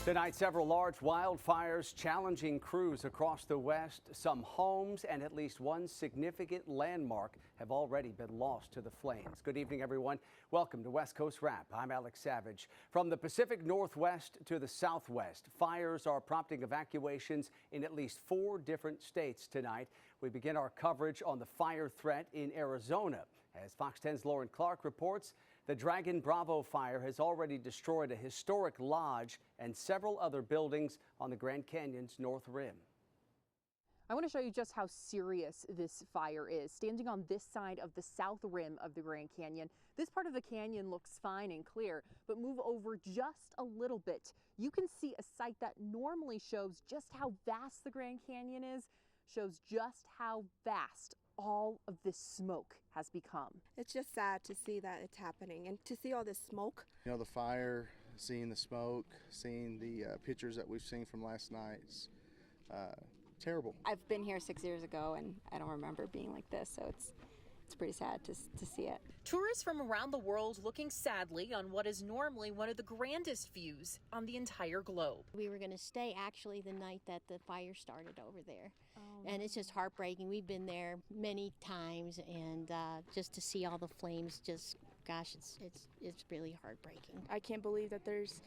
Tonight, several large wildfires challenging crews across the West. Some homes and at least one significant landmark have already been lost to the flames. Good evening, everyone. Welcome to West Coast Wrap. I'm Alex Savage. From the Pacific Northwest to the Southwest, fires are prompting evacuations in at least 4 different states tonight. We begin our coverage on the fire threat in Arizona. As Fox 10's Lauren Clark reports, the Dragon Bravo fire has already destroyed a historic lodge and several other buildings on the Grand Canyon's North Rim. I want to show you just how serious this fire is. Standing on this side of the south rim of the Grand Canyon, this part of the canyon looks fine and clear, but move over just a little bit. You can see a site that normally shows just how vast the Grand Canyon is, shows just how vast all of this smoke has become. It's just sad to see that it's happening and to see all this smoke. You know, the fire, seeing the smoke, seeing the pictures that we've seen from last night, it's terrible. I've been here 6 years ago and I don't remember being like this, so it's pretty sad to see it. Tourists from around the world looking sadly on what is normally one of the grandest views on the entire globe. We were going to stay actually the night that the fire started over there. And it's just heartbreaking. We've been there many times, and just to see all the flames, just gosh, it's really heartbreaking. I can't believe that there's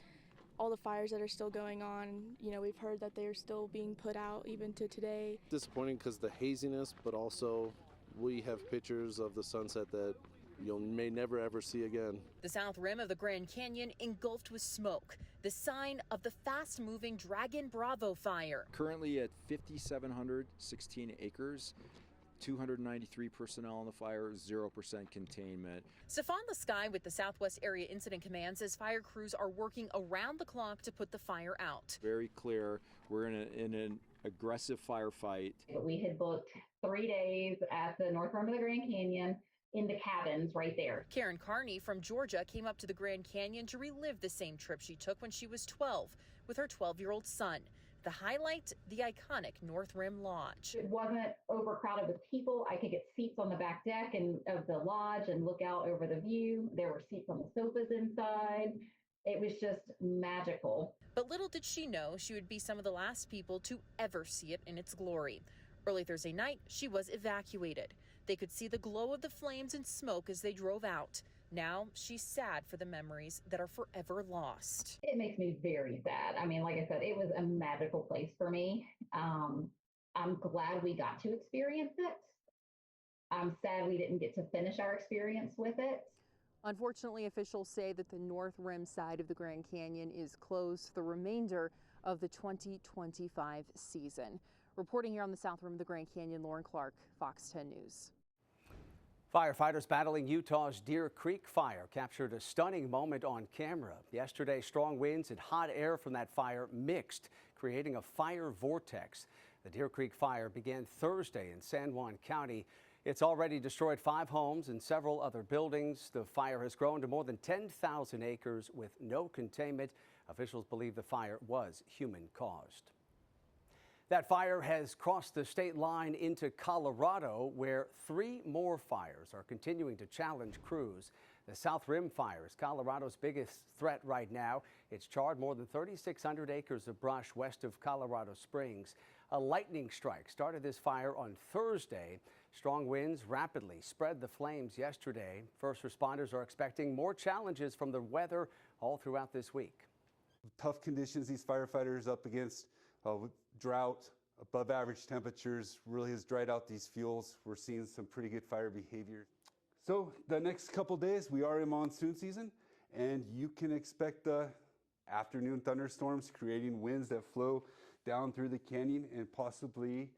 all the fires that are still going on. You know, we've heard that they're still being put out even to today. Disappointing because the haziness, but also we have pictures of the sunset that you may never ever see again. The south rim of the Grand Canyon engulfed with smoke, the sign of the fast-moving Dragon Bravo fire. Currently at 5,716 acres, 293 personnel on the fire, 0% containment. Stefan Lasky with the Southwest Area Incident Command says fire crews are working around the clock to put the fire out. Very clear, we're in an aggressive firefight. We had booked 3 days at the north rim of the Grand Canyon in the cabins right there. Karen Carney from Georgia came up to the Grand Canyon to relive the same trip she took when she was 12 with her 12-year-old son. The highlight, the iconic North Rim Lodge. It wasn't overcrowded with people. I could get seats on the back deck of the lodge and look out over the view. There were seats on the sofas inside. It was just magical. But little did she know she would be some of the last people to ever see it in its glory. Early Thursday night, she was evacuated. They could see the glow of the flames and smoke as they drove out. Now she's sad for the memories that are forever lost. It makes me very sad. I mean, like I said, it was a magical place for me. I'm glad we got to experience it. I'm sad we didn't get to finish our experience with it. Unfortunately, officials say that the North Rim side of the Grand Canyon is closed the remainder of the 2025 season. Reporting here on the south rim of the Grand Canyon, Lauren Clark, Fox 10 News. Firefighters battling Utah's Deer Creek fire captured a stunning moment on camera. Yesterday, strong winds and hot air from that fire mixed, creating a fire vortex. The Deer Creek fire began Thursday in San Juan County. It's already destroyed 5 homes and several other buildings. The fire has grown to more than 10,000 acres with no containment. Officials believe the fire was human-caused. That fire has crossed the state line into Colorado, where 3 more fires are continuing to challenge crews. The South Rim fire is Colorado's biggest threat right now. It's charred more than 3,600 acres of brush west of Colorado Springs. A lightning strike started this fire on Thursday. Strong winds rapidly spread the flames yesterday. First responders are expecting more challenges from the weather all throughout this week. Tough conditions these firefighters up against. Drought, above average temperatures really has dried out these fuels. We're seeing some pretty good fire behavior. So the next couple days we are in monsoon season, and you can expect afternoon thunderstorms creating winds that flow down through the canyon and possibly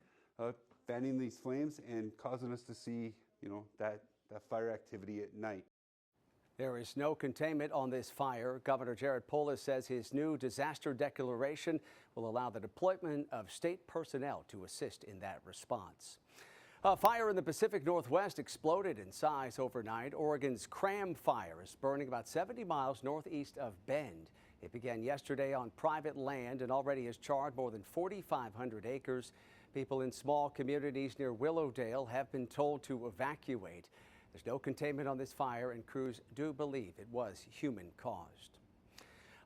fanning these flames and causing us to see, that fire activity at night. There is no containment on this fire. Governor Jared Polis says his new disaster declaration will allow the deployment of state personnel to assist in that response. A fire in the Pacific Northwest exploded in size overnight. Oregon's Cram Fire is burning about 70 miles northeast of Bend. It began yesterday on private land and already has charred more than 4,500 acres. People in small communities near Willowdale have been told to evacuate. There's no containment on this fire, and crews do believe it was human-caused.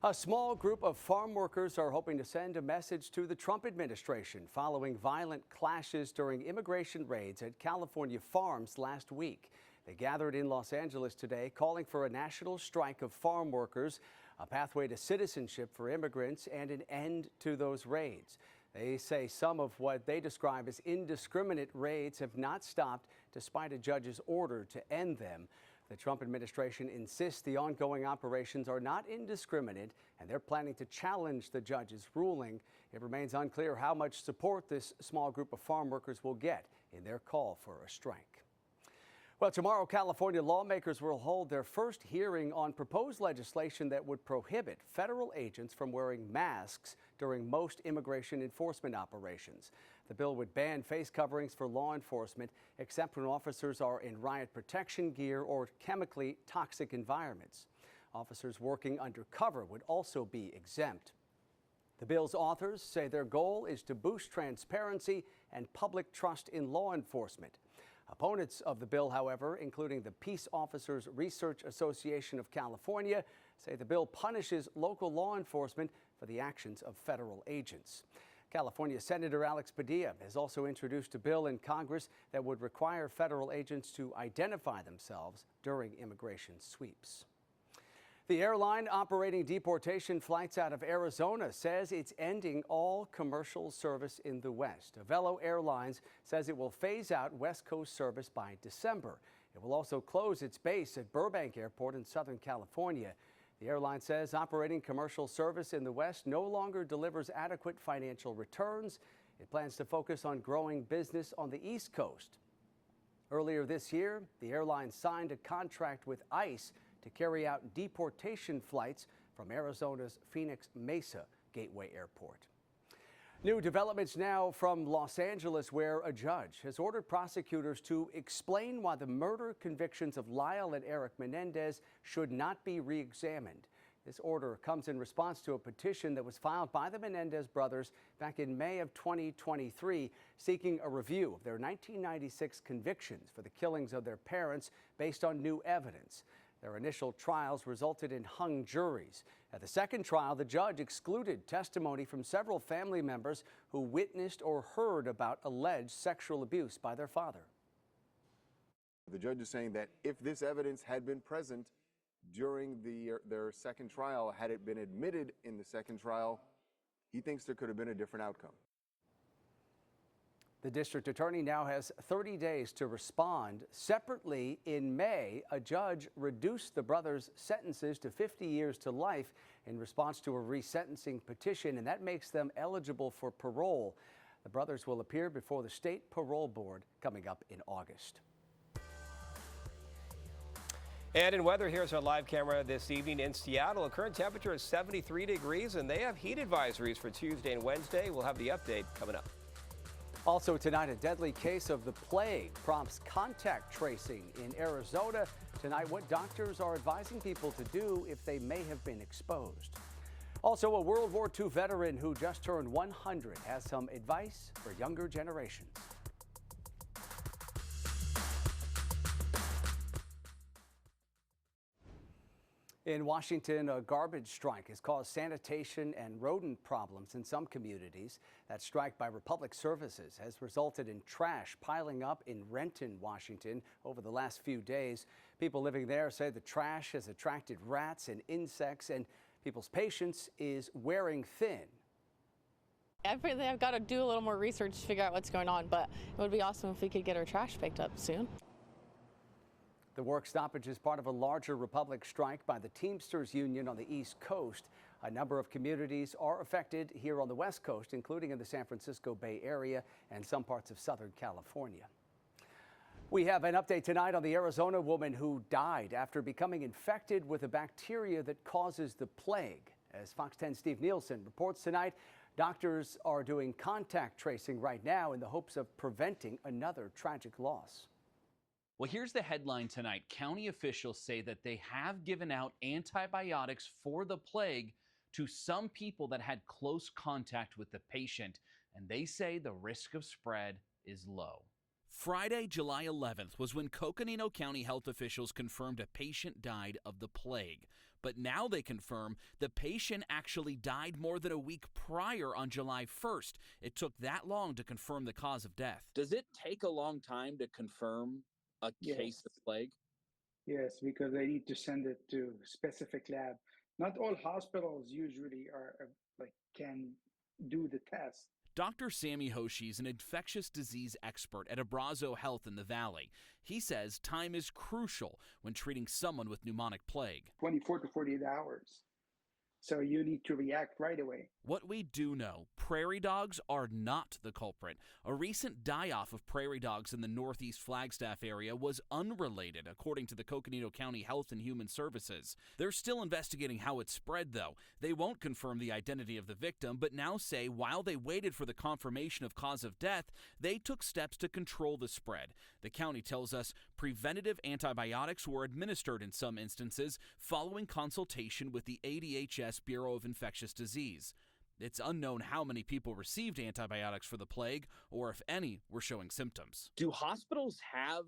A small group of farm workers are hoping to send a message to the Trump administration following violent clashes during immigration raids at California farms last week. They gathered in Los Angeles today calling for a national strike of farm workers, a pathway to citizenship for immigrants, and an end to those raids. They say some of what they describe as indiscriminate raids have not stopped despite a judge's order to end them. The Trump administration insists the ongoing operations are not indiscriminate, and they're planning to challenge the judge's ruling. It remains unclear how much support this small group of farm workers will get in their call for a strike. Well, tomorrow, California lawmakers will hold their first hearing on proposed legislation that would prohibit federal agents from wearing masks during most immigration enforcement operations. The bill would ban face coverings for law enforcement, except when officers are in riot protection gear or chemically toxic environments. Officers working undercover would also be exempt. The bill's authors say their goal is to boost transparency and public trust in law enforcement. Opponents of the bill, however, including the Peace Officers Research Association of California, say the bill punishes local law enforcement for the actions of federal agents. California Senator Alex Padilla has also introduced a bill in Congress that would require federal agents to identify themselves during immigration sweeps. The airline operating deportation flights out of Arizona says it's ending all commercial service in the West. Avelo Airlines says it will phase out West Coast service by December. It will also close its base at Burbank Airport in Southern California. The airline says operating commercial service in the West no longer delivers adequate financial returns. It plans to focus on growing business on the East Coast. Earlier this year, the airline signed a contract with ICE to carry out deportation flights from Arizona's Phoenix Mesa Gateway Airport. New developments now from Los Angeles, where a judge has ordered prosecutors to explain why the murder convictions of Lyle and Eric Menendez should not be re-examined. This order comes in response to a petition that was filed by the Menendez brothers back in May of 2023, seeking a review of their 1996 convictions for the killings of their parents based on new evidence. Their initial trials resulted in hung juries. At the second trial, the judge excluded testimony from several family members who witnessed or heard about alleged sexual abuse by their father. The judge is saying that if this evidence had been present during their second trial, had it been admitted in the second trial, he thinks there could have been a different outcome. The district attorney now has 30 days to respond. Separately, in May, a judge reduced the brothers' sentences to 50 years to life in response to a resentencing petition, and that makes them eligible for parole. The brothers will appear before the state parole board coming up in August. And in weather, here's our live camera this evening in Seattle. The current temperature is 73 degrees, and they have heat advisories for Tuesday and Wednesday. We'll have the update coming up. Also tonight, a deadly case of the plague prompts contact tracing in Arizona. Tonight, what doctors are advising people to do if they may have been exposed. Also, a World War II veteran who just turned 100 has some advice for younger generations. In Washington, a garbage strike has caused sanitation and rodent problems in some communities. That strike by Republic Services has resulted in trash piling up in Renton, Washington over the last few days. People living there say the trash has attracted rats and insects, and people's patience is wearing thin. I feel like I've got to do a little more research to figure out what's going on, but it would be awesome if we could get our trash picked up soon. The work stoppage is part of a larger Republic strike by the Teamsters Union on the East Coast. A number of communities are affected here on the West Coast, including in the San Francisco Bay Area and some parts of Southern California. We have an update tonight on the Arizona woman who died after becoming infected with a bacteria that causes the plague. As Fox 10's Steve Nielsen reports tonight, doctors are doing contact tracing right now in the hopes of preventing another tragic loss. Well, here's the headline tonight. County officials say that they have given out antibiotics for the plague to some people that had close contact with the patient, and they say the risk of spread is low. Friday, July 11th was when Coconino County health officials confirmed a patient died of the plague. But now they confirm the patient actually died more than a week prior on July 1st. It took that long to confirm the cause of death. Does it take a long time to confirm a case of plague? Yes, because they need to send it to specific lab. Not all hospitals usually can do the test. Dr. Sammy Hoshi is an infectious disease expert at Abrazo Health in the Valley. He says time is crucial when treating someone with pneumonic plague. 24 to 48 hours. So you need to react right away. What we do know, prairie dogs are not the culprit. A recent die-off of prairie dogs in the northeast Flagstaff area was unrelated, according to the Coconino County Health and Human Services. They're still investigating how it spread, though. They won't confirm the identity of the victim, but now say while they waited for the confirmation of cause of death, they took steps to control the spread. The county tells us preventative antibiotics were administered in some instances following consultation with the ADHS Bureau of Infectious Disease. It's unknown how many people received antibiotics for the plague or if any were showing symptoms. Do hospitals have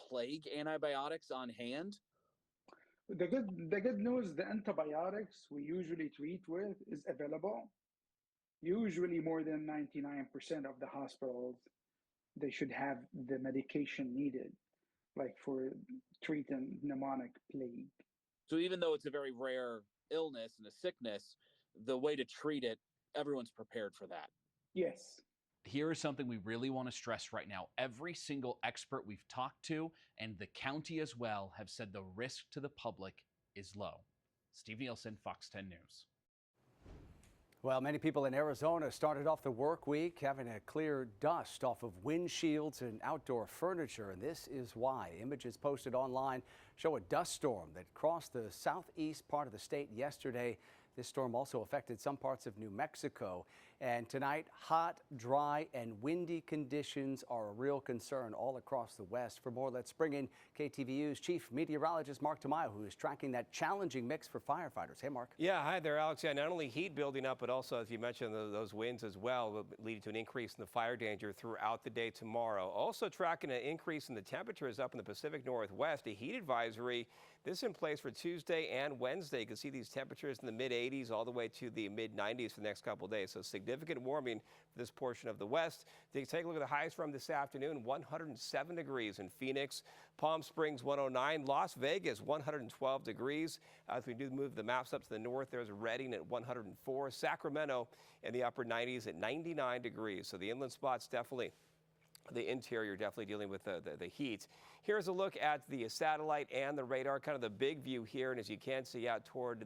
plague antibiotics on hand? The good news, the antibiotics we usually treat with is available. Usually more than 99% of the hospitals, they should have the medication needed, like for treating pneumonic plague. So even though it's a very rare illness and a sickness, the way to treat it, everyone's prepared for that. Yes. Here is something we really want to stress right now. Every single expert we've talked to, and the county as well, have said the risk to the public is low. Steve Nielsen, Fox 10 News. Well, many people in Arizona started off the work week having to clear dust off of windshields and outdoor furniture, and this is why. Images posted online show a dust storm that crossed the southeast part of the state yesterday. This storm also affected some parts of New Mexico. And tonight, hot, dry, and windy conditions are a real concern all across the West. For more, let's bring in KTVU's chief meteorologist, Mark Tamayo, who is tracking that challenging mix for firefighters. Hey, Mark. Yeah, hi there, Alex. Yeah, not only heat building up, but also, as you mentioned, those winds as well, leading to an increase in the fire danger throughout the day tomorrow. Also tracking an increase in the temperatures up in the Pacific Northwest. A heat advisory, this in place for Tuesday and Wednesday. You can see these temperatures in the mid-80s all the way to the mid-90s for the next couple of days. So significant warming for this portion of the West. Take a look at the highs from this afternoon. 107 degrees in Phoenix, Palm Springs 109, Las Vegas 112 degrees. As we do move the maps up to the north, there's Redding at 104, Sacramento in the upper 90s at 99 degrees. So the inland spots definitely, the interior definitely dealing with the heat. Here's a look at the satellite and the radar, kind of the big view here. And as you can see out toward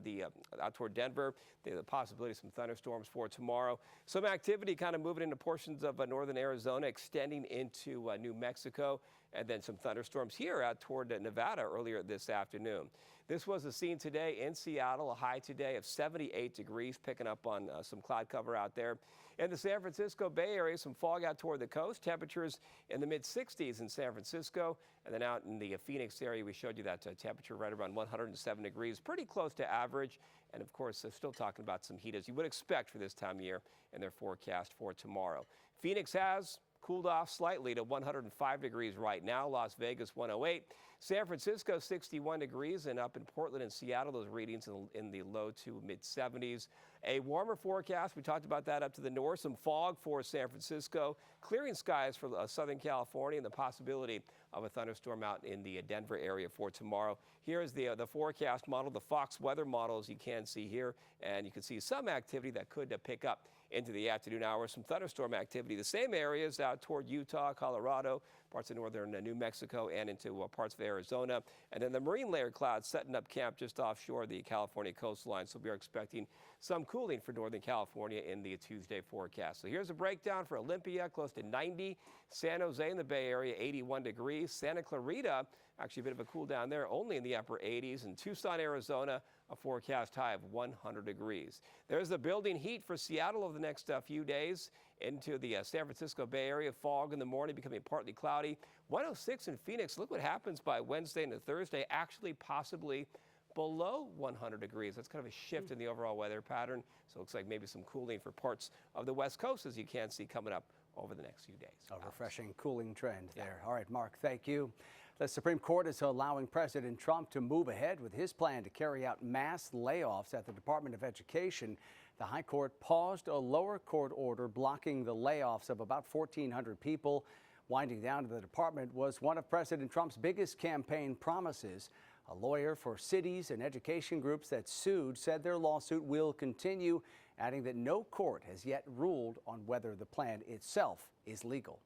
Denver, the possibility of some thunderstorms for tomorrow. Some activity kind of moving into portions of northern Arizona, extending into New Mexico, and then some thunderstorms here out toward Nevada earlier this afternoon. This was the scene today in Seattle, a high today of 78 degrees, picking up on some cloud cover out there. In the San Francisco Bay Area, some fog out toward the coast. Temperatures in the mid-60s in San Francisco. And then out in the Phoenix area, we showed you that temperature right around 107 degrees, pretty close to average. And of course, they're still talking about some heat as you would expect for this time of year in their forecast for tomorrow. Phoenix has cooled off slightly to 105 degrees right now. Las Vegas 108. San Francisco 61 degrees, and up in Portland and Seattle, those readings in the low to mid 70s. A warmer forecast, we talked about that up to the north. Some fog for San Francisco, clearing skies for Southern California, and the possibility of a thunderstorm out in the Denver area for tomorrow. Here is the forecast model, the Fox weather model, as you can see here, and you can see some activity that could pick up into the afternoon hours. Some thunderstorm activity. The same areas out toward Utah, Colorado, parts of northern New Mexico, and into parts of Arizona. And then the marine layer clouds setting up camp just offshore the California coastline. So we are expecting some cooling for Northern California in the Tuesday forecast. So here's a breakdown for Olympia, close to 90. San Jose in the Bay Area, 81 degrees. Santa Clarita, actually a bit of a cool down there, only in the upper 80s. And Tucson, Arizona, a forecast high of 100 degrees. There's the building heat for Seattle over the next few days into the San Francisco Bay Area. Fog in the morning, becoming partly cloudy. 106 in Phoenix. Look what happens by Wednesday and Thursday, actually possibly below 100 degrees. That's kind of a shift in the overall weather pattern. So it looks like maybe some cooling for parts of the West Coast, as you can see coming up over the next few days. A refreshing, cooling trend there. All right, Mark, thank you. The Supreme Court is allowing President Trump to move ahead with his plan to carry out mass layoffs at the Department of Education. The High Court paused a lower court order blocking the layoffs of about 1,400 people. Winding down the department was one of President Trump's biggest campaign promises. A lawyer for cities and education groups that sued said their lawsuit will continue, adding that no court has yet ruled on whether the plan itself is legal.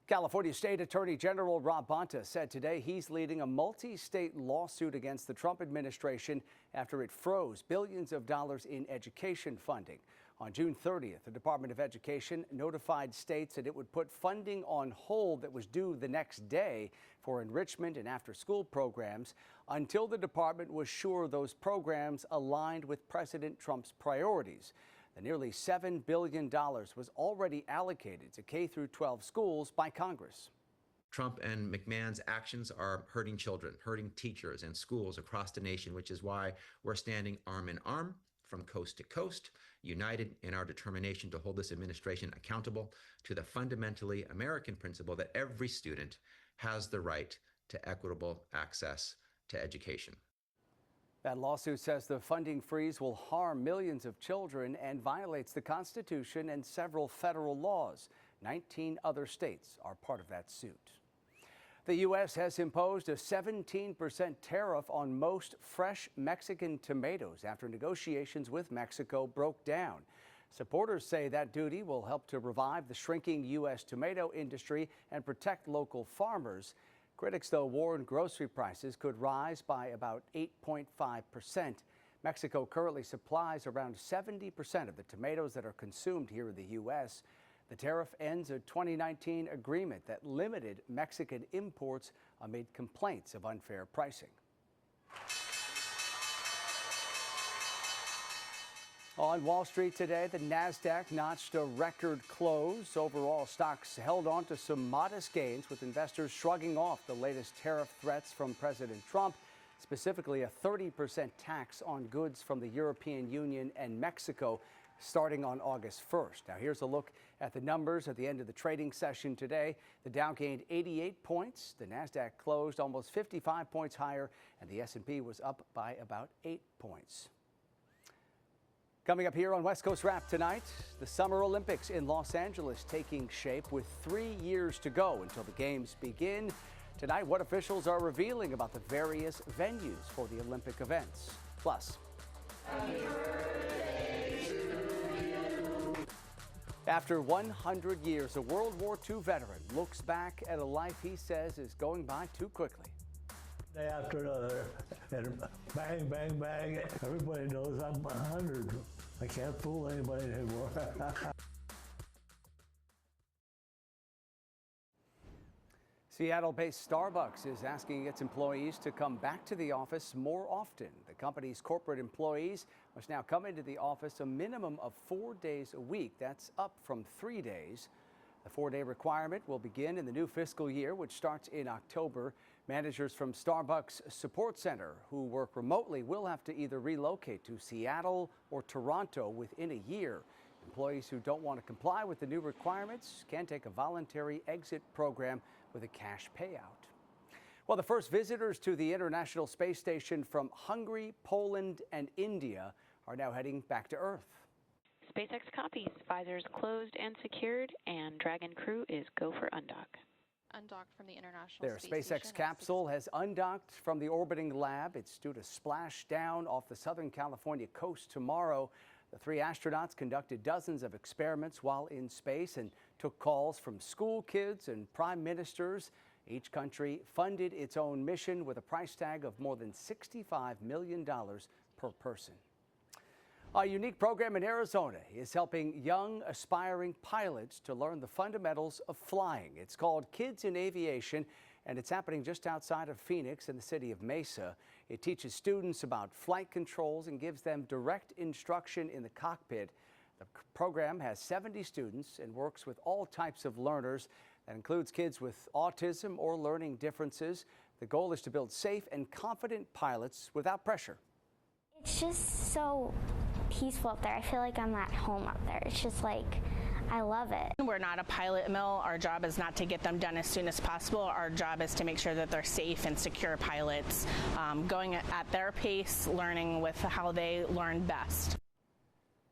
California State Attorney General Rob Bonta said today he's leading a multi-state lawsuit against the Trump administration after it froze billions of dollars in education funding. On June 30th, the Department of Education notified states that it would put funding on hold that was due the next day for enrichment and after-school programs until the department was sure those programs aligned with President Trump's priorities. The nearly $7 billion was already allocated to K-12 schools by Congress. Trump and McMahon's actions are hurting children, hurting teachers and schools across the nation, which is why we're standing arm in arm from coast to coast, united in our determination to hold this administration accountable to the fundamentally American principle that every student has the right to equitable access to education. That lawsuit says the funding freeze will harm millions of children and violates the Constitution and several federal laws. 19 other states are part of that suit. The U.S. has imposed a 17% tariff on most fresh Mexican tomatoes after negotiations with Mexico broke down. Supporters say that duty will help to revive the shrinking U.S. tomato industry and protect local farmers. Critics, though, warn grocery prices could rise by about 8.5%. Mexico currently supplies around 70% of the tomatoes that are consumed here in the U.S. The tariff ends a 2019 agreement that limited Mexican imports amid complaints of unfair pricing. On Wall Street today, the Nasdaq notched a record close. Overall, stocks held on to some modest gains, with investors shrugging off the latest tariff threats from President Trump, specifically a 30% tax on goods from the European Union and Mexico starting on August 1st. Now, here's a look at the numbers at the end of the trading session today. The Dow gained 88 points. The Nasdaq closed almost 55 points higher, and the S&P was up by about 8 points. Coming up here on West Coast Wrap tonight, the Summer Olympics in Los Angeles taking shape with 3 years to go until the games begin. Tonight, what officials are revealing about the various venues for the Olympic events. Plus, after 100 years, a World War II veteran looks back at a life he says is going by too quickly. Day after another, and bang, bang, bang. Everybody knows I'm 100. I can't fool anybody anymore. Seattle-based Starbucks is asking its employees to come back to the office more often. The company's corporate employees must now come into the office a minimum of 4 days a week. That's up from 3 days. The 4-day requirement will begin in the new fiscal year, which starts in October. Managers from Starbucks Support Center who work remotely will have to either relocate to Seattle or Toronto within a year. Employees who don't want to comply with the new requirements can take a voluntary exit program with a cash payout. Well, the first visitors to the International Space Station from Hungary, Poland, and India are now heading back to Earth. SpaceX copies. Visors closed and secured, and Dragon crew is go for undock. Undocked from the International Their Space SpaceX Station capsule has undocked from the orbiting lab. It's due to splash down off the Southern California coast tomorrow. The 3 astronauts conducted dozens of experiments while in space and took calls from school kids and prime ministers. Each country funded its own mission with a price tag of more than $65 million per person. A unique program in Arizona is helping young aspiring pilots to learn the fundamentals of flying. It's called Kids in Aviation, and it's happening just outside of Phoenix in the city of Mesa. It teaches students about flight controls and gives them direct instruction in the cockpit. The program has 70 students and works with all types of learners. That includes kids with autism or learning differences. The goal is to build safe and confident pilots without pressure. It's just so peaceful up there. I feel like I'm at home up there. It's just like I love it. We're not a pilot mill. Our job is not to get them done as soon as possible. Our job is to make sure that they're safe and secure pilots, going at their pace, learning with how they learn best.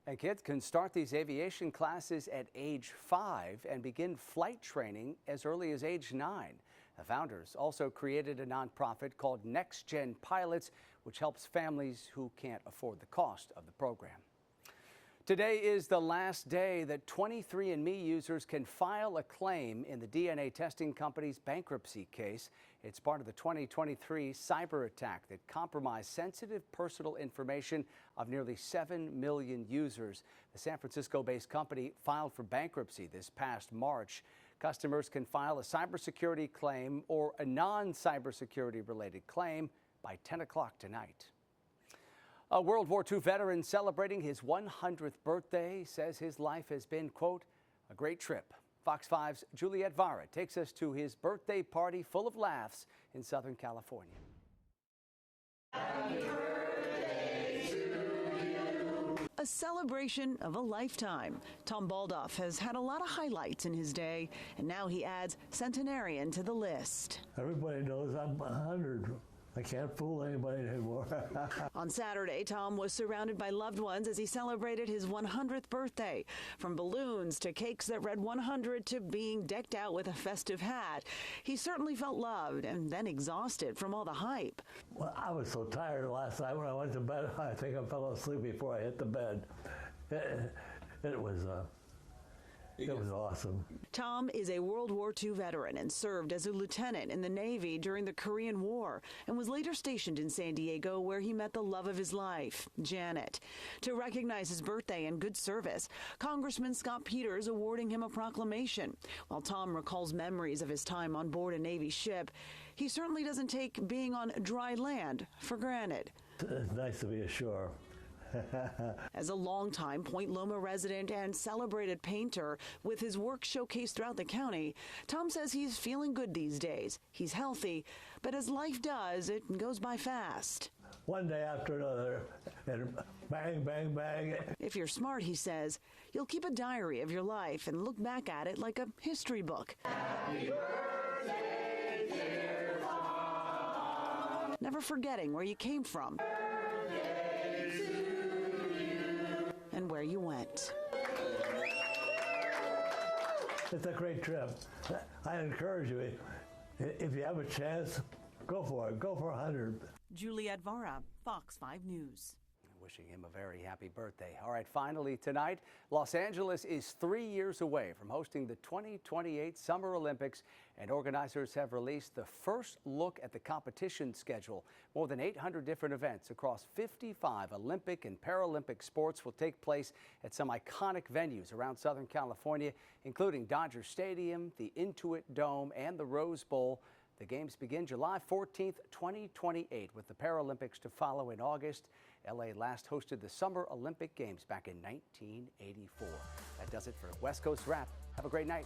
And kids can start these aviation classes at age 5 and begin flight training as early as age 9. The founders also created a nonprofit called Next Gen Pilots, which helps families who can't afford the cost of the program. Today is the last day that 23andMe users can file a claim in the DNA testing company's bankruptcy case. It's part of the 2023 cyber attack that compromised sensitive personal information of nearly 7 million users. The San Francisco-based company filed for bankruptcy this past March. Customers can file a cybersecurity claim or a non-cybersecurity related claim by 10 o'clock tonight. A World War II veteran celebrating his 100th birthday says his life has been, quote, a great trip. Fox 5's Juliet Vara takes us to his birthday party full of laughs in Southern California. Happy birthday to you. A celebration of a lifetime. Tom Baldoff has had a lot of highlights in his day, and now he adds Centenarian to the list. Everybody knows I'm 100. I can't fool anybody anymore. On Saturday, Tom was surrounded by loved ones as he celebrated his 100th birthday. From balloons to cakes that read 100 to being decked out with a festive hat. He certainly felt loved and then exhausted from all the hype. Well, I was so tired last night when I went to bed. I think I fell asleep before I hit the bed. It was awesome. Tom is a World War II veteran and served as a lieutenant in the Navy during the Korean War and was later stationed in San Diego, where he met the love of his life, Janet. To recognize his birthday and good service, Congressman Scott Peters awarding him a proclamation. While Tom recalls memories of his time on board a Navy ship, he certainly doesn't take being on dry land for granted. It's nice to be ashore. As a longtime Point Loma resident and celebrated painter with his work showcased throughout the county, Tom says he's feeling good these days. He's healthy, but as life does, it goes by fast. One day after another, and bang, bang, bang. If you're smart, he says, you'll keep a diary of your life and look back at it like a history book. Happy birthday, dear Tom. Never forgetting where you came from. And where you went. It's a great trip. I encourage you, if you have a chance, go for it. Go for 100. Juliet Vara, Fox 5 News. Wishing him a very happy birthday. All right, finally tonight, Los Angeles is 3 years away from hosting the 2028 Summer Olympics, and organizers have released the first look at the competition schedule. More than 800 different events across 55 Olympic and Paralympic sports will take place at some iconic venues around Southern California, including Dodger Stadium, the Intuit Dome, and the Rose Bowl. The games begin July 14th, 2028, with the Paralympics to follow in August. LA last hosted the Summer Olympic Games back in 1984. That does it for West Coast Wrap. Have a great night.